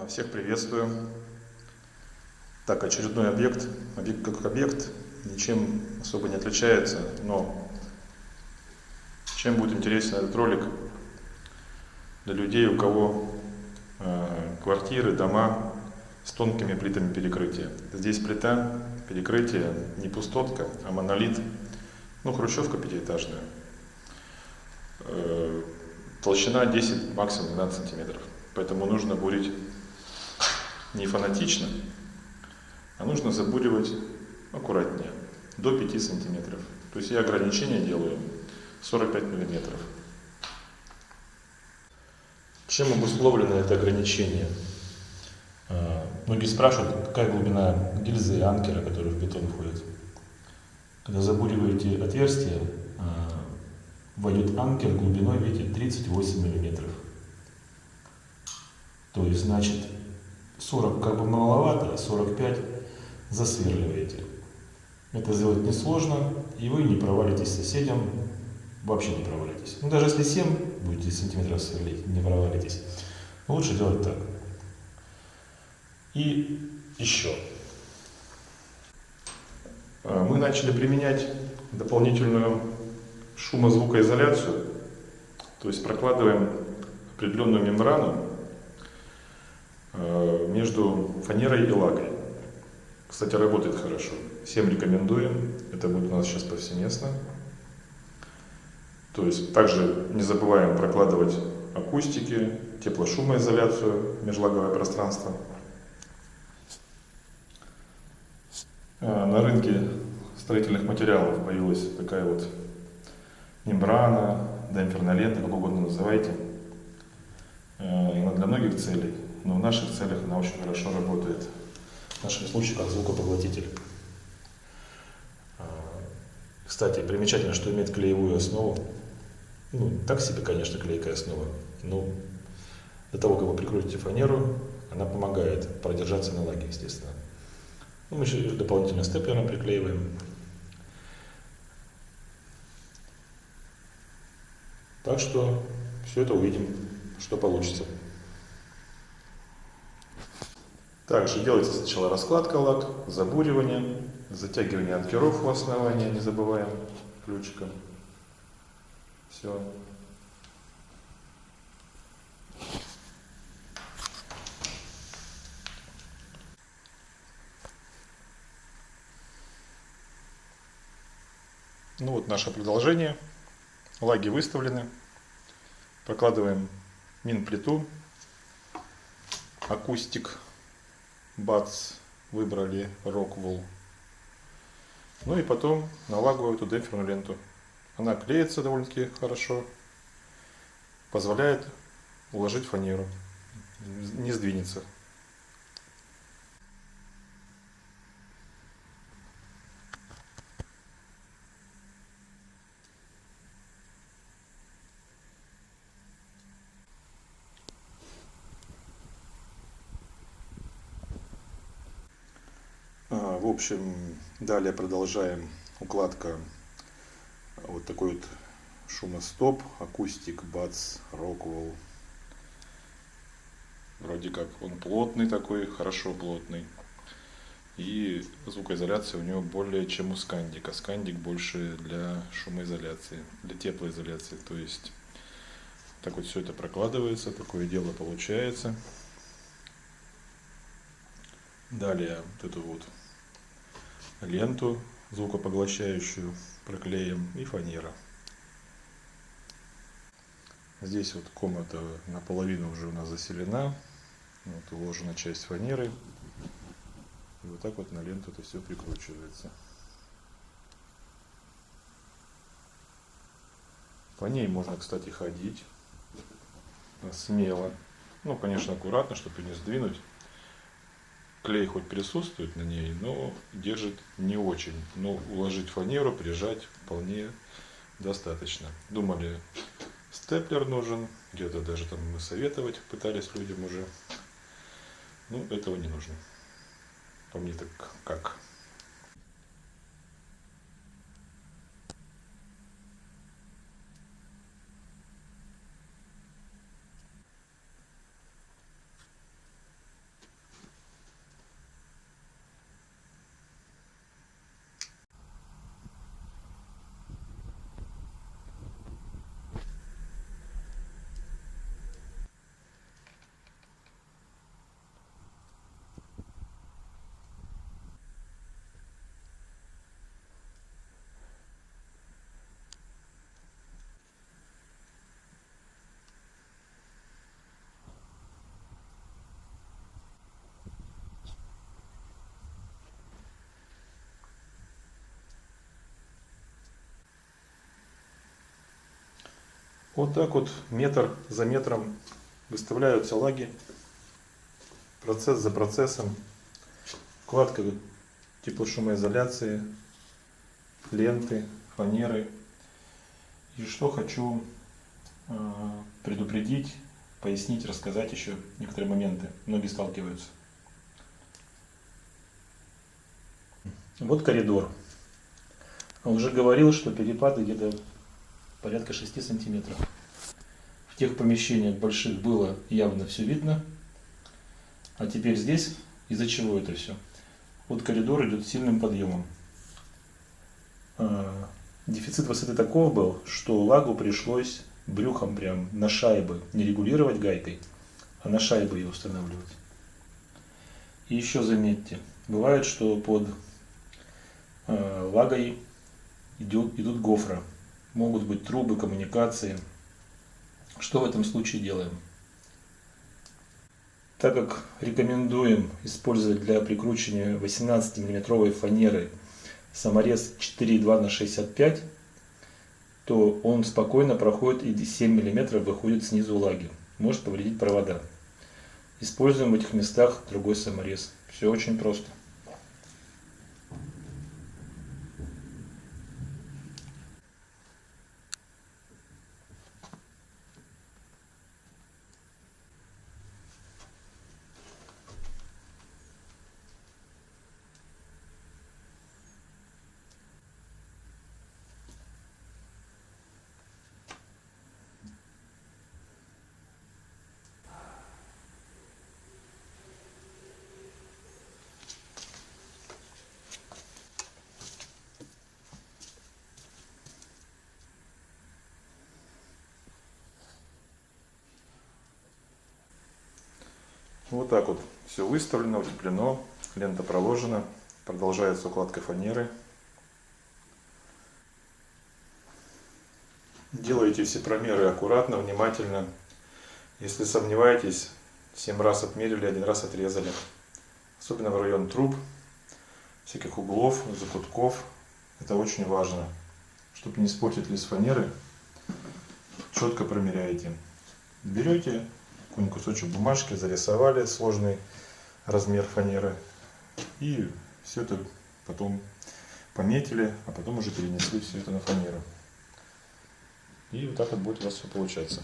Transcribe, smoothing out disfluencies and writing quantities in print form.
Всех приветствую. Так, очередной объект. Объект как объект ничем особо не отличается, но чем будет интересен этот ролик для людей, у кого квартиры, дома с тонкими плитами перекрытия. Здесь плита перекрытия не пустотка, а монолит, хрущевка пятиэтажная. Толщина 10, максимум 12 сантиметров. Поэтому нужно бурить не фанатично, а нужно забуривать аккуратнее, до 5 сантиметров. То есть я ограничение делаю 45 миллиметров. Чем обусловлено это ограничение? Многие спрашивают, какая глубина гильзы и анкера, которые в бетон входят. Когда забуриваете отверстие, войдет анкер глубиной, видите, 38 миллиметров. То есть, значит, 40 как бы маловато, а 45 засверливаете. Это сделать несложно, и вы не провалитесь соседям, вообще не провалитесь. Даже если 7 будете сантиметров сверлить, не провалитесь. Но лучше делать так. И еще. Мы начали применять дополнительную шумозвукоизоляцию, то есть прокладываем определенную мембрану между фанерой и лагой. Кстати, работает хорошо. Всем рекомендуем. Это будет у нас сейчас повсеместно. То есть также не забываем прокладывать акустики, теплошумоизоляцию, межлаговое пространство. На рынке строительных материалов появилась такая вот мембрана, демпферная лента, как угодно называйте. Она для многих целей, но в наших целях она очень хорошо работает. В нашем случае как звукопоглотитель. Кстати, примечательно, что имеет клеевую основу. Так себе, конечно, клейкая основа, но до того, как вы прикрутите фанеру, она помогает продержаться на лаге, естественно. Мы еще дополнительно степлером приклеиваем. Так что все это увидим, что получится. Также делается сначала раскладка лак, забуривание, затягивание анкеров у основания, не забываем ключиком. Все. Вот наше продолжение. Лаги выставлены. Прокладываем минплиту. Акустик. Бац. Выбрали Rockwall. И потом налагиваю эту демпферную ленту. Она клеится довольно-таки хорошо. Позволяет уложить фанеру. Не сдвинется. В общем, далее продолжаем укладка вот такой вот шумостоп, акустик, бац, Rockwall. Вроде как он плотный такой, хорошо плотный. И звукоизоляция у него более чем у скандика. Скандик больше для шумоизоляции, для теплоизоляции. То есть так вот все это прокладывается, такое дело получается. Далее вот эту вот ленту звукопоглощающую проклеим и фанера. Здесь вот комната наполовину уже у нас заселена. Вот уложена часть фанеры. И вот так вот на ленту это все прикручивается. По ней можно, кстати, ходить смело. Конечно, аккуратно, чтобы не сдвинуть. Клей хоть присутствует на ней, но держит не очень. Но уложить фанеру, прижать вполне достаточно. Думали, степлер нужен, где-то даже там мы советовать пытались людям уже. Этого не нужно. По мне так как. Вот так вот метр за метром выставляются лаги, процесс за процессом, кладка теплошумоизоляции, ленты, фанеры. И что хочу предупредить, пояснить, рассказать еще некоторые моменты. Многие сталкиваются. Вот коридор. Уже говорил, что перепады где-то порядка 6 сантиметров. В тех помещениях больших было явно все видно. А теперь здесь, из-за чего это все? Вот коридор идет сильным подъемом. Дефицит высоты таков был, что лагу пришлось брюхом прям на шайбы не регулировать гайкой, а на шайбы ее устанавливать. И еще заметьте, бывает, что под лагой идут гофра. Могут быть трубы, коммуникации. Что в этом случае делаем? Так как рекомендуем использовать для прикручивания 18 мм фанеры саморез 4,2 на 65, то он спокойно проходит и 7 мм выходит снизу лаги. Может повредить провода. Используем в этих местах другой саморез. Все очень просто. Вот так вот все выставлено, утеплено, лента проложена, продолжается укладка фанеры. Делайте все промеры аккуратно, внимательно. Если сомневаетесь, 7 раз отмерили, 1 раз отрезали. Особенно в район труб, всяких углов, закутков. Это очень важно. Чтобы не испортить лист фанеры, четко промеряете. Берете какой-нибудь кусочек бумажки, зарисовали сложный размер фанеры. И все это потом пометили, а потом уже перенесли все это на фанеру. И вот так вот будет у вас все получаться.